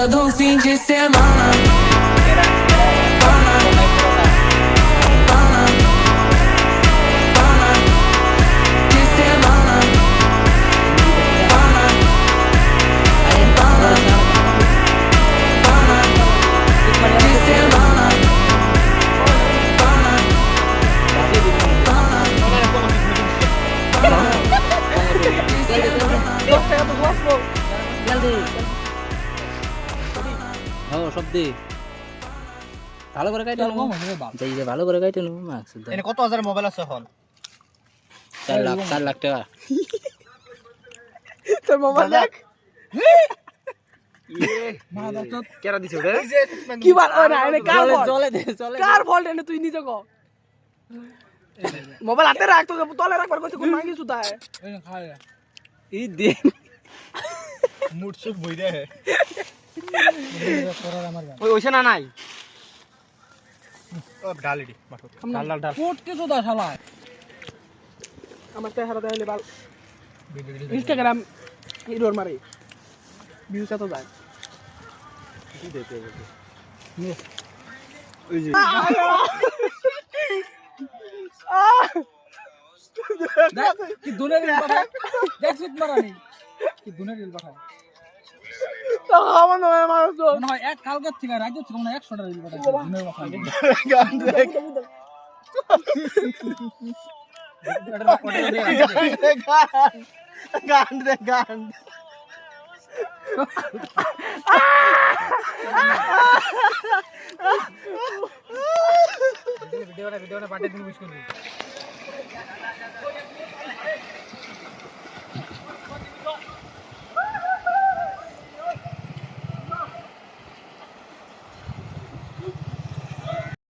todo fim de semana. Pana, pana, pana, de semana. Pana, pana, pana, de semana. Pana, pana, সব দে ভালো করে কাটে নেবো যাই যে ভালো করে কাটে নেবো মাছ এনে কত হাজার মোবাইল আছে এখন 4 লাখ টাকা তোর মোবাইল দেখ কেরা দিছে রে কি বল ও না এনে কার ফল্ট চলে দে চলে কার ফল্ট এনে তুই নিজে কো মোবাইল হাতে রাখ তোকে তলে রাখবার কইতে কোন মাগি সুতা ই দে মুড সুখ বই দে ওই ওইছে না নাই ও ডালিডি মাঠো ডাল ডাল ডাল কোট কে সুতা শালা আমার চেহারা দেখলে বাল ইনস্টাগ্রাম হিরোর মারে ভিউজ তো যায় কি দেখতে ওই যে কি দুনের রিল পাঠায় দেখছিস মারানি কি দুনের রিল পাঠায় তো আমার নয় মানুষ তো মনে হয় এক কালকে থেকে রাজ্য থেকে মনে হয় 100টা রিল পাঠায় দুনের পাঠায় গান দেখ গান দেখ গান ভিডিওটা পাঠিয়ে দিন উইশ করবি